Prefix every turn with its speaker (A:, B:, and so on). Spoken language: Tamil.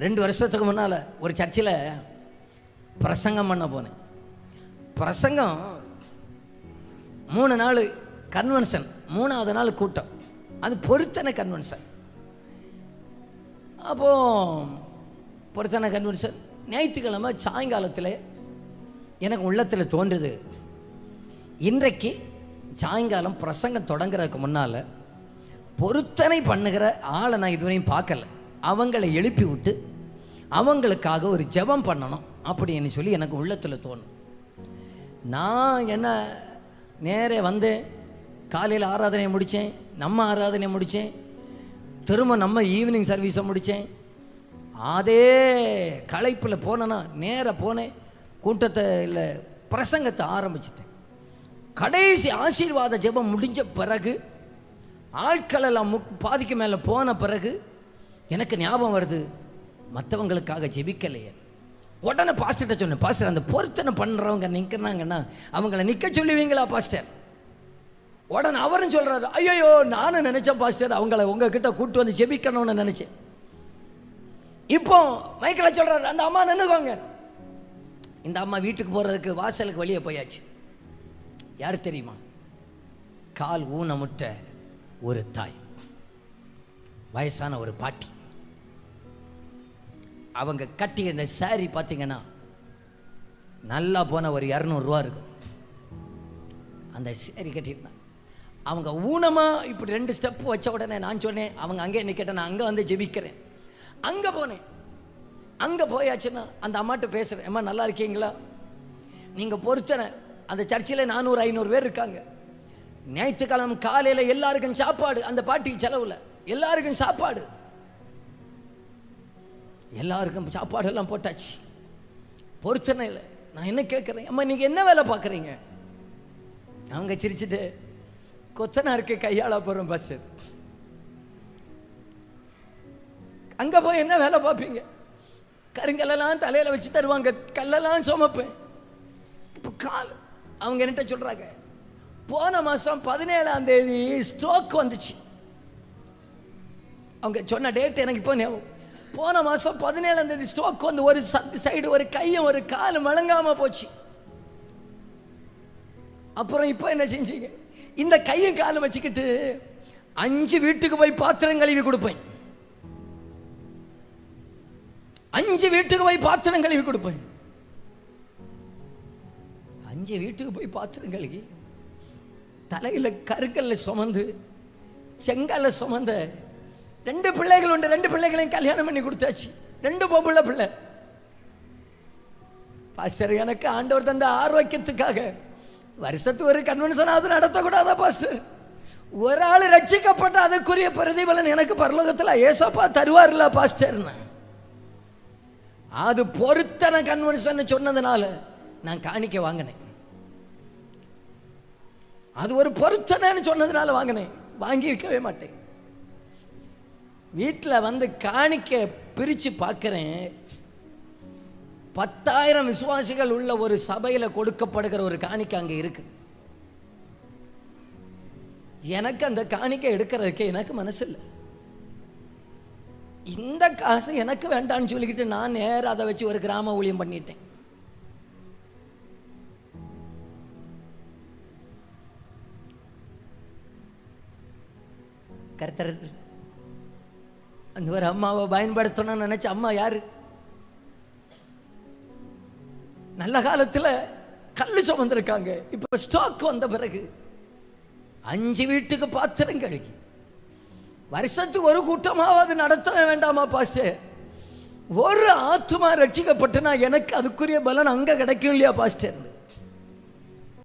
A: 2 வருஷத்துக்கு முன்னால் ஒரு சர்ச்சில் பிரசங்கம் பண்ண போனேன். பிரசங்கம் 3 நாள் கன்வென்ஷன், 3ஆவது நாள் கூட்டம். அது பொருத்தனை கன்வென்ஷன். அப்போது பொருத்தனை கன்வென்ஷன் ஞாயிற்றுக்கிழமை சாயங்காலத்தில் எனக்கு உள்ளத்தில் தோன்றுது, இன்றைக்கு சாயங்காலம் பிரசங்கம் தொடங்குறதுக்கு முன்னால் பொருத்தனை பண்ணுகிற ஆளை நான் இதுவரையும் பார்க்கல, அவங்களை எழுப்பி விட்டு அவங்களுக்காக ஒரு ஜெபம் பண்ணணும் அப்படின்னு சொல்லி எனக்கு உள்ளத்தில் தோணும். நான் என்ன நேரே வந்தேன், காலையில் ஆராதனையை முடித்தேன், நம்ம ஆராதனையை முடித்தேன், திரும்ப நம்ம ஈவினிங் சர்வீஸை முடித்தேன். அதே களைப்பில் போனேன்னா நேராக போனேன், கூட்டத்தை இல்லை பிரசங்கத்தை ஆரம்பிச்சிட்டேன். கடைசி ஆசீர்வாத ஜெபம் முடிஞ்ச பிறகு ஆட்களெல்லாம் பாதிக்கு மேலே போன பிறகு எனக்கு ஞாபகம் வருது, மற்றவங்களுக்காக ஜெபிக்கலையே. உடனே பாஸ்டர்கிட்ட சொன்னேன், பாஸ்டர் அந்த பொருத்தனை பண்ணுறவங்க நிற்கிறாங்கன்னா அவங்கள நிற்க சொல்லுவீங்களா பாஸ்டர்? உடனே அவரும் சொல்கிறாரு, ஐயோ நானும் நினச்சேன் பாஸ்டர், அவங்கள உங்ககிட்ட கூப்பிட்டு வந்து ஜெபிக்கணும்னு நினச்சேன். இப்போ மைக்கில் சொல்கிறாரு, அந்த அம்மா நின்றுக்கோங்க. இந்த அம்மா வீட்டுக்கு போகிறதுக்கு வாசலுக்கு வெளியே போயாச்சு. யார் தெரியுமா? கால் ஊனமுற்ற ஒரு தாய், வயசான ஒரு பாட்டி. அவங்க கட்டி இந்த சாரி பார்த்தீங்கன்னா நல்லா போன ஒரு 200 ரூபா இருக்கும். அந்த சாரி கட்டியிருந்தாங்க. அவங்க ஊனமாக இப்படி 2 ஸ்டெப் வச்ச உடனே நான் சொன்னேன், அவங்க அங்கே நிற்கட்டேன், நான் அங்கே வந்து ஜெபிக்கிறேன். அங்கே போனேன். அங்கே போயாச்சுன்னா அந்த அம்மாட்ட பேசுகிறேன், அம்மா நல்லா இருக்கீங்களா? நீங்கள் பொறுத்தனை அந்த சர்ச்சில் 400-500 பேர் இருக்காங்க. ஞாயிற்றுக்கிழமை காலையில் எல்லாருக்கும் சாப்பாடு, அந்த பாட்டிக்கு செலவில் எல்லாருக்கும் சாப்பாடு, எல்லாருக்கும் சாப்பாடு எல்லாம் போட்டாச்சு. பொறுத்தனை இல்லை. நான் என்ன கேட்குறேன், அம்மா நீங்கள் என்ன வேலை பார்க்குறீங்க? அவங்க சிரிச்சுட்டு, கொத்தனாருக்கு கையாள போகிறோம் பஸ்ஸு. அங்கே போய் என்ன வேலை பார்ப்பீங்க? கருங்கல்லாம் தலையில் வச்சு தருவாங்க, கல்லெல்லாம் சுமப்பேன். இப்போ கால் அவங்க என்கிட்ட சொல்கிறாங்க, போன மாதம் 17ஆம் தேதி ஸ்ட்ரோக் வந்துச்சு. அவங்க சொன்ன டேட் எனக்கு இப்போ ஞாபகம். போன மாதம் 17ஆம் தேதி ஸ்ட்ரோக் வந்து ஒரு சைடு ஒரு கையும் ஒரு காலும் வழங்காமல் போச்சு. அப்புறம் இப்போ என்ன செஞ்சீங்க? இந்த கையும் காலும் வச்சுக்கிட்டு 5 வீட்டுக்கு போய் பாத்திரம் கழுவி கொடுப்பேன். 5 வீட்டுக்கு போய் பாத்திரம் கழுவி கொடுப்பேன். 5 வீட்டுக்கு போய் பாத்திரம் கழுவி தலையில் கருங்கல்ல சுமந்து செங்கல்ல சுமந்த 2 பிள்ளைகள் உண்டு. 2 பிள்ளைகளையும் கல்யாணம் பண்ணி கொடுத்தாச்சு. 2 பொம்பளை பிள்ளை. பாஸ்டர், எனக்கு ஆண்டவர் தந்த ஆரோக்கியத்துக்காக வருஷத்துக்கு ஒரு கன்வென்ஷன் அது நடத்தக்கூடாதா பாஸ்டர்? ஒரு ஆள் ரட்சிக்கப்பட்ட அதுக்குரிய பிரதிபலன் எனக்கு பரலோகத்தில் ஏசப்பா தருவார்ல பாஸ்டர்னு. அது பொருத்தனை கன்வென்ஷன் சொன்னதுனால நான் காணிக்க வாங்கினேன். அது ஒரு பொருத்தனைன்னு சொன்னதுனால வாங்கினேன், வாங்கி இருக்கவே மாட்டேன். வீட்டில் வந்து காணிக்க பிரித்து பார்க்குறேன். 10,000 விசுவாசிகள் உள்ள ஒரு சபையில் கொடுக்கப்படுகிற ஒரு காணிக்கை அங்கே இருக்கு. எனக்கு அந்த காணிக்கை எடுக்கிறதுக்கு எனக்கு மனசு இல்லை. இந்த காசு எனக்கு வேண்டான்னு சொல்லிக்கிட்டு நான் நேரம் அதை வச்சு ஒரு கிராம ஊழியம் பண்ணிட்டேன். கர்த்தர் அந்த ஒரு அம்மாவை பயன்படுத்தணும்னு நினைச்ச அம்மா யாரு? நல்ல காலத்தில் கல்லு சுமந்திருக்காங்க. இப்போ ஸ்டாக் வந்த பிறகு 5 வீட்டுக்கு பாத்திரம் கழுகி வருஷத்துக்கு ஒரு கூட்டமாவது நடத்த வேண்டாமா பாஸ்டர்? ஒரு ஆத்துமா ரட்சிக்கப்பட்டுனா எனக்கு அதுக்குரிய பலன் அங்கே கிடைக்கும் இல்லையா பாஸ்டர்?